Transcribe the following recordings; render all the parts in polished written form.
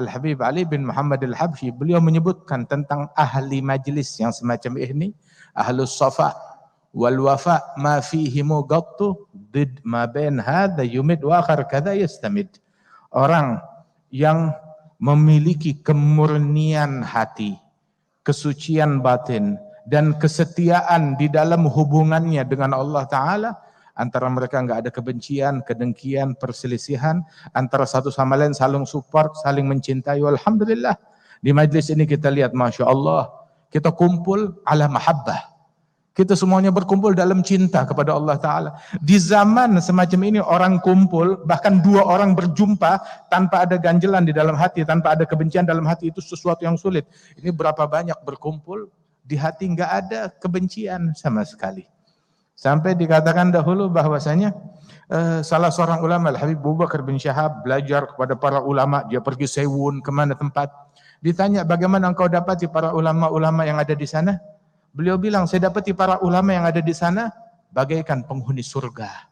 Al-Habib Ali bin Muhammad Al-Habsyi, beliau menyebutkan tentang ahli majlis yang semacam ini, ahlus safa wal wafa ma fihimu gattu did ma bain hadha yumid wa akhar kadha yastamid. Orang yang memiliki kemurnian hati, kesucian batin, dan kesetiaan di dalam hubungannya dengan Allah Ta'ala, antara mereka enggak ada kebencian, kedengkian, perselisihan, antara satu sama lain saling support, saling mencintai. Alhamdulillah, di majlis ini kita lihat, Masya Allah, kita kumpul ala mahabbah. Kita semuanya berkumpul dalam cinta kepada Allah Ta'ala. Di zaman semacam ini orang kumpul, bahkan dua orang berjumpa tanpa ada ganjelan di dalam hati, tanpa ada kebencian dalam hati, itu sesuatu yang sulit. Ini berapa banyak berkumpul, di hati enggak ada kebencian sama sekali. Sampai dikatakan dahulu bahwasanya salah seorang ulama, Al-Habib Abu Bakar bin Syahab, belajar kepada para ulama, dia pergi Sewun, kemana tempat. Ditanya, bagaimana engkau dapati para ulama-ulama yang ada di sana? Beliau bilang, saya dapati para ulama yang ada di sana bagaikan penghuni surga.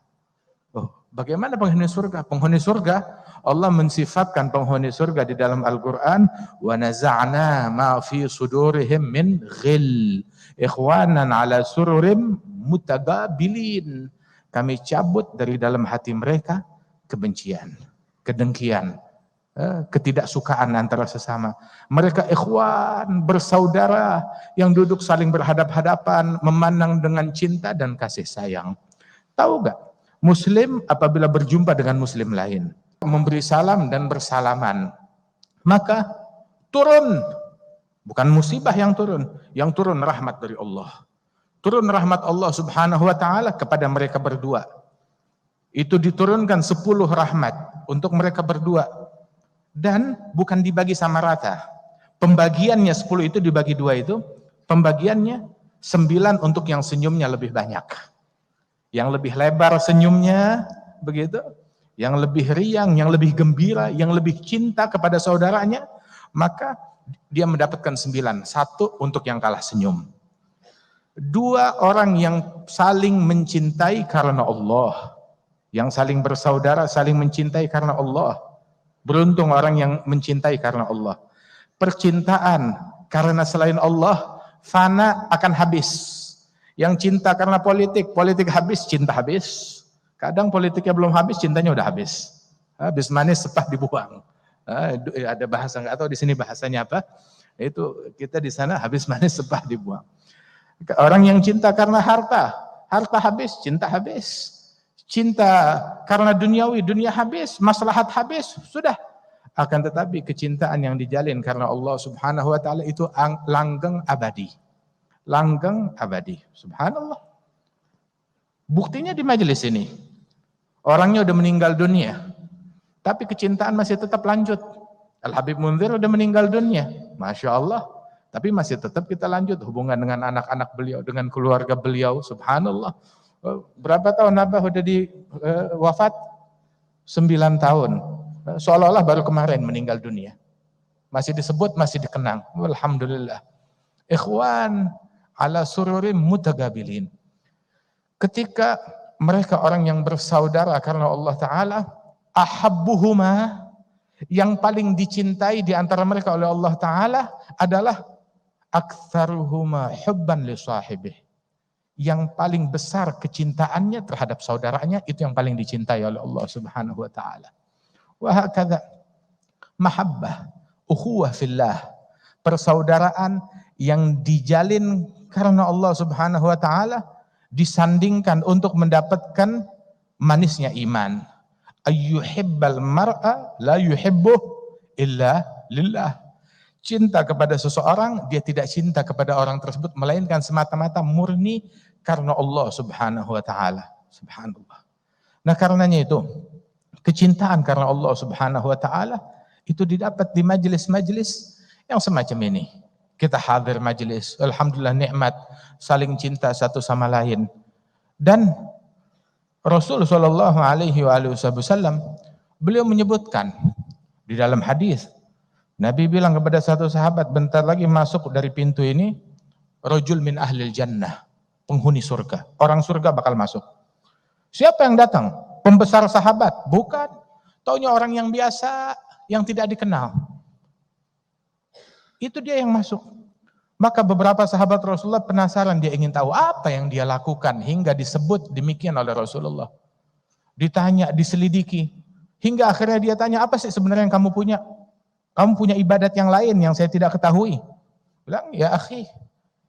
Oh, bagaimana penghuni surga? Penghuni surga, Allah mensifatkan penghuni surga di dalam Al-Quran, wa naza'na ma fi sudurihim min ghil ikhwanan ala sururim mutagabilin. Kami cabut dari dalam hati mereka kebencian, kedengkian, ketidaksukaan antara sesama. Mereka ikhwan, bersaudara yang duduk saling berhadap-hadapan, memandang dengan cinta dan kasih sayang. Tahu gak? Muslim apabila berjumpa dengan muslim lain, memberi salam dan bersalaman, maka turun, bukan musibah yang turun rahmat dari Allah. Turun rahmat Allah Subhanahu wa Ta'ala kepada mereka berdua. Itu diturunkan 10 rahmat untuk mereka berdua. Dan bukan dibagi sama rata. Pembagiannya 10 itu dibagi 2 itu, pembagiannya 9 untuk yang senyumnya lebih banyak. Yang lebih lebar senyumnya, begitu. Yang lebih riang, yang lebih gembira, yang lebih cinta kepada saudaranya, maka dia mendapatkan 9. 1 untuk yang kalah senyum. 2 orang yang saling mencintai karena Allah. Yang saling bersaudara, saling mencintai karena Allah. Beruntung orang yang mencintai karena Allah. Percintaan karena selain Allah fana akan habis. Yang cinta karena politik, politik habis, cinta habis. Kadang politiknya belum habis, cintanya udah habis. Habis manis sepah dibuang. Ada bahasa, nggak tahu di sini bahasanya apa. Itu kita di sana habis manis sepah dibuang. Orang yang cinta karena harta, harta habis, cinta habis. Cinta karena duniawi, dunia habis, maslahat habis, sudah. Akan tetapi kecintaan yang dijalin karena Allah Subhanahu wa Ta'ala itu langgeng abadi. Langgeng abadi. Subhanallah. Buktinya di majelis ini. Orangnya udah meninggal dunia, tapi kecintaan masih tetap lanjut. Al-Habib Munzir udah meninggal dunia, Masya Allah. Tapi masih tetap kita lanjut hubungan dengan anak-anak beliau, dengan keluarga beliau. Subhanallah. Berapa tahun Abah udah wafat? 9 tahun. Seolah-olah baru kemarin meninggal dunia. Masih disebut, masih dikenang. Alhamdulillah. Ikhwan ala sururim mutagabilin. Ketika mereka orang yang bersaudara karena Allah Ta'ala, ahabbuhuma, yang paling dicintai di antara mereka oleh Allah Ta'ala adalah aktsaruhuma hubban li sahibih. Yang paling besar kecintaannya terhadap saudaranya, itu yang paling dicintai oleh Allah Subhanahu wa Ta'ala. Wa hakadha mahabbah, ukhuwah fillah, persaudaraan yang dijalin karena Allah Subhanahu wa Ta'ala, disandingkan untuk mendapatkan manisnya iman. Ayyuhibbal mar'a la yuhibbuh illa lillah. Cinta kepada seseorang, dia tidak cinta kepada orang tersebut, melainkan semata-mata murni karena Allah Subhanahu wa Ta'ala. Subhanallah. Nah karenanya itu, kecintaan karena Allah Subhanahu wa Ta'ala, itu didapat di majelis-majelis yang semacam ini. Kita hadir majelis, alhamdulillah nikmat, saling cinta satu sama lain. Dan Rasul sallallahu alaihi wasallam beliau menyebutkan di dalam hadis, Nabi bilang kepada satu sahabat, bentar lagi masuk dari pintu ini rajul min ahlil jannah, penghuni surga. Orang surga bakal masuk. Siapa yang datang? Pembesar sahabat? Bukan. Taunya orang yang biasa, yang tidak dikenal. Itu dia yang masuk. Maka beberapa sahabat Rasulullah penasaran, dia ingin tahu apa yang dia lakukan hingga disebut demikian oleh Rasulullah. Ditanya, diselidiki, hingga akhirnya dia tanya, apa sih sebenarnya yang kamu punya? Kamu punya ibadat yang lain yang saya tidak ketahui. Bilang, ya akhi,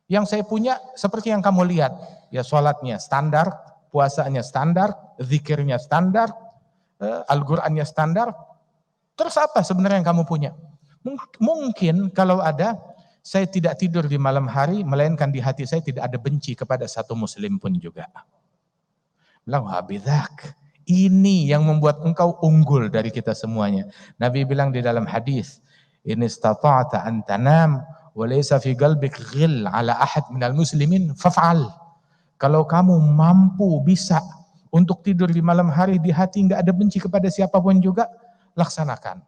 yang saya punya seperti yang kamu lihat. Ya sholatnya standar, puasanya standar, zikirnya standar, Al-Qur'annya standar. Terus apa sebenarnya yang kamu punya? Mungkin kalau ada, saya tidak tidur di malam hari, melainkan di hati saya tidak ada benci kepada satu muslim pun juga. Bilang, wabidzak. Ini yang membuat engkau unggul dari kita semuanya. Nabi bilang di dalam hadis, in istata'ta an tanam wa laysa fi qalbik ghil ala ahad minal muslimin faf'al. Kalau kamu mampu bisa untuk tidur di malam hari, di hati enggak ada benci kepada siapapun juga, laksanakan.